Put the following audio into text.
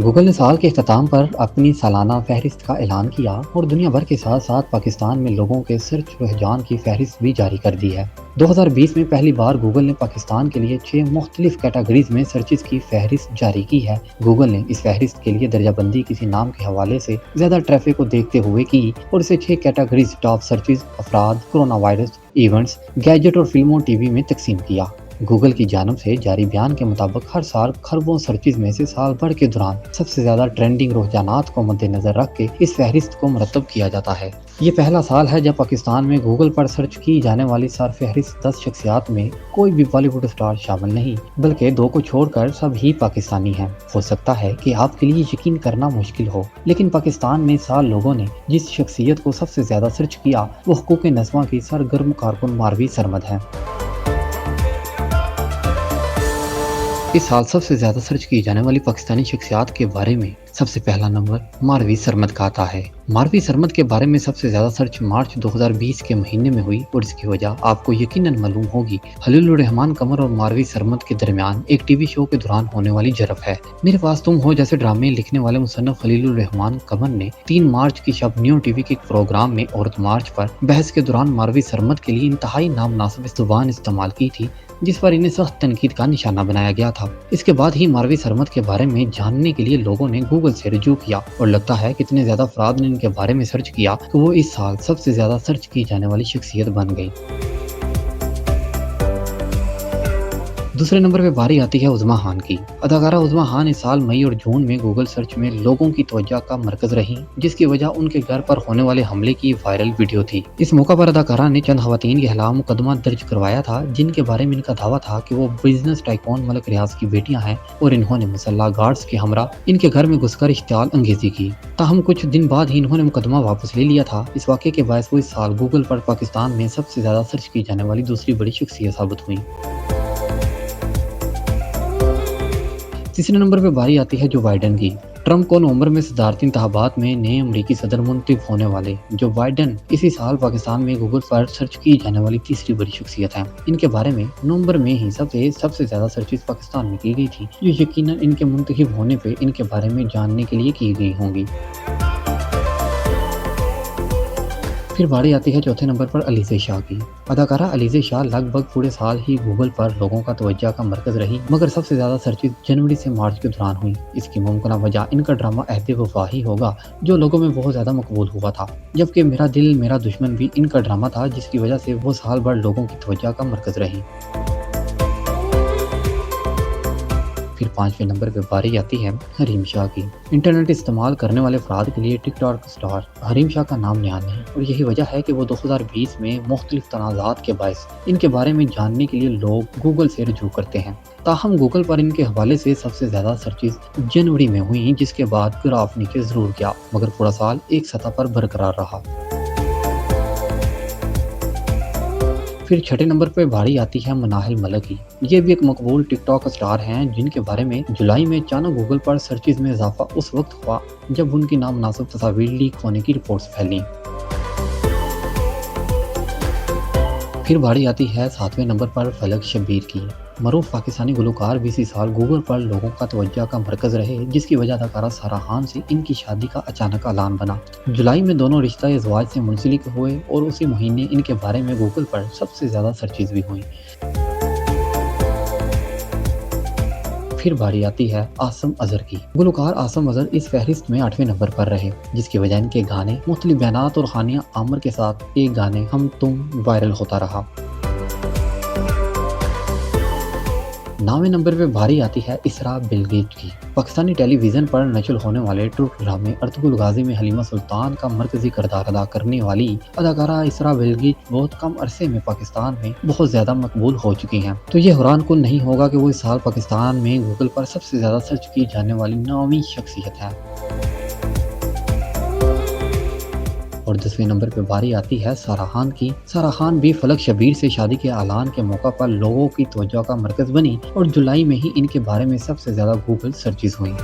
Google ने साल के इख्तिताम पर अपनी सालाना फहरिस्त का ऐलान किया और दुनिया भर के साथ साथ पाकिस्तान में लोगों के सर्च रुझान की फहरिस्त भी जारी कर दी है। 2020 में पहली बार गूगल ने पाकिस्तान के लिए 6 मुख्तलिफ कैटेगरीज में सर्चेस की फहरिस्त जारी की है। गूगल ने इस फहरिस्त के लिए दर्जाबंदी किसी नाम के हवाले से ज्यादा ट्रैफिक को देखते हुए की और इसे 6 कैटेगरीज टॉप सर्चेस, अफराद, कोरोना वायरस, इवेंट्स, गैजेट और फिल्मों टीवी में तकसीम किया। गूगल की जानब से जारी बयान के मुताबिक हर साल खरबों सर्चेज में से साल भर के दौरान सबसे ज्यादा ट्रेंडिंग रुझानात को मद्देनजर रख के इस फहरिस्त को मुरतब किया जाता है। ये पहला साल है जब पाकिस्तान में गूगल पर सर्च की जाने वाली सर फहरिस्त 10 शख्सियात में कोई भी बॉलीवुड स्टार शामिल नहीं, बल्कि 2 को छोड़कर सब ही पाकिस्तानी हैं। हो सकता है कि आपके लिए यकीन करना मुश्किल हो, लेकिन पाकिस्तान में इस साल लोगों ने जिस शख्सियत को सबसे ज्यादा सर्च किया वो हुकूक नज़्मा की सरगर्म कारकुन मारवी सरमद है। इस साल सबसे ज्यादा सर्च की जाने वाली पाकिस्तानी शख्सियात के बारे में सबसे पहला नंबर मारवी सरमद का आता है। मारवी सरमद के बारे में सबसे ज्यादा सर्च मार्च 2020 के महीने में हुई और इसकी वजह आपको यकीनन मालूम होगी। खलीलुर रहमान कमर और मारवी सरमद के दरमियान एक टीवी शो के दौरान होने वाली झड़प है। मेरे पास तुम हो जैसे ड्रामे लिखने वाले मुसन्नफ खलीलुर रहमान कमर ने 3 मार्च की शब न्यू टीवी के एक प्रोग्राम में औरत मार्च पर बहस के दौरान मारवी सरमद के लिए इंतहाई नामनासिब ज़ुबान इस्तेमाल की थी, जिस पर इन्हें सख्त तनकीद का निशाना बनाया गया था। इसके बाद ही मारवी सरमद के बारे में जानने के लिए लोगों ने गूगल से रजू किया और लगता है कि इतने ज्यादा अफराद ने इनके बारे में सर्च किया कि वो इस साल सबसे ज्यादा सर्च की जाने वाली शख्सियत बन गई। दूसरे नंबर पे बारी आती है उज़मा खान की। अदाकारा उज़मा खान इस साल मई और जून में गूगल सर्च में लोगों की तवज्जो का मरकज रही, जिसकी वजह उनके घर पर होने वाले हमले की वायरल वीडियो थी। इस मौका पर अदाकारा ने चंद खवातीन के खिलाफ मुकदमा दर्ज करवाया था, जिनके बारे में इनका दावा था कि वो बिजनेस टाइकून मलिक रियाज की बेटियां हैं और इन्होंने मुसल्लह गार्ड्स के हमरा इनके घर में घुसकर इश्तियाल अंगेजी की। ताहम कुछ दिन बाद ही इन्होंने मुकदमा वापस ले लिया था। इस वाक़े के बायस वो इस साल गूगल पर पाकिस्तान में सबसे ज्यादा सर्च की जाने वाली दूसरी बड़ी शख्सियत साबित हुई। तीसरे नंबर पे बारी आती है जो बाइडन की। ट्रंप को नवंबर में सदारती इंतखाबात में नए अमरीकी सदर मुंतखब होने वाले जो बाइडन इसी साल पाकिस्तान में गूगल पर सर्च की जाने वाली तीसरी बड़ी शख्सियत है। इनके बारे में नवंबर में ही सबसे ज्यादा सर्चेस पाकिस्तान में की गई थी, जो यकीनन इनके मुंतखब होने पे इनके बारे में जानने के लिए की गई होंगी। फिर बारी आती है चौथे नंबर पर अलीज़ा शाह की। अदाकारा अलीज़ा शाह लगभग पूरे साल ही गूगल पर लोगों का तवज्जो का मरकज रही, मगर सबसे ज्यादा सर्चेज जनवरी से मार्च के दौरान हुई। इसकी मुमकिन वजह इनका ड्रामा अहद वफा ही होगा, जो लोगों में बहुत ज्यादा मकबूल हुआ था, जबकि मेरा दिल मेरा दुश्मन भी इनका ड्रामा था, जिसकी वजह से वो साल भर लोगों की तवज्जो का मरकज रही। फिर 5वें नंबर पे बारी आती है हरीम शाह की। इंटरनेट इस्तेमाल करने वाले अफराद के लिए टिकटॉक स्टार हरीम शाह का नाम नया नहीं और यही वजह है कि वो 2020 में मुख्तलिफ तनाज़ात के बायस इनके बारे में जानने के लिए लोग गूगल से रजू करते हैं। ताहम गूगल पर इनके हवाले से सबसे ज्यादा सर्चेज जनवरी में हुई, जिसके बाद ग्राफ नीचे जरूर गया, मगर पूरा साल एक सतह पर बरकरार रहा। फिर छठे नंबर पे बारी आती है मनाहिल मलिक की। ये भी एक मकबूल टिकटॉक स्टार हैं, जिनके बारे में जुलाई में अचानक गूगल पर सर्चेज में इजाफा उस वक्त हुआ जब उनकी नामनासिब तस्वीर लीक होने की रिपोर्ट्स फैली। फिर बारी आती है 7वें नंबर पर फलक शब्बीर की। मरूफ पाकिस्तानी गुलकार भी इसी साल गूगल पर लोगों का तवज्जो का मरकज रहे, जिसकी वजह अदाकारा सारा खान से इनकी शादी का अचानक ऐलान बना। जुलाई में दोनों रिश्ता इज़वाज से मुंसलिक हुए और उसी महीने इनके बारे में गूगल पर सबसे ज्यादा सर्चेज भी हुई। फिर बारी आती है आसम अजहर की। गुलकार आसम अजहर इस फहरिस्त में 8वें नंबर पर रहे, जिसकी वजह इनके गाने मुख्तलिफ बयानात और हानिया आमर के साथ एक गाने हम तुम वायरल होता रहा। 9वें नंबर पे बारी आती है इसरा बिलगीत की। पाकिस्तानी टेलीविजन पर नशर होने वाले टूर ड्रामे अर्तुगरुल गाजी में हलीमा सुल्तान का मरकजी किरदार अदा करने वाली अदाकारा इसरा बिलगीत बहुत कम अरसे में पाकिस्तान में बहुत ज्यादा मकबूल हो चुकी हैं। तो ये हैरान कुन नहीं होगा कि वो इस साल पाकिस्तान में गूगल पर सबसे ज्यादा सर्च की जाने वाली 9वीं शख्सियत है। और 10वें नंबर पे बारी आती है सारा खान की। सारा खान भी फलक शब्बीर से शादी के ऐलान के मौका पर लोगों की तवज्जो का मरकज बनी और जुलाई में ही इनके बारे में सबसे ज्यादा गूगल सर्चेज हुई।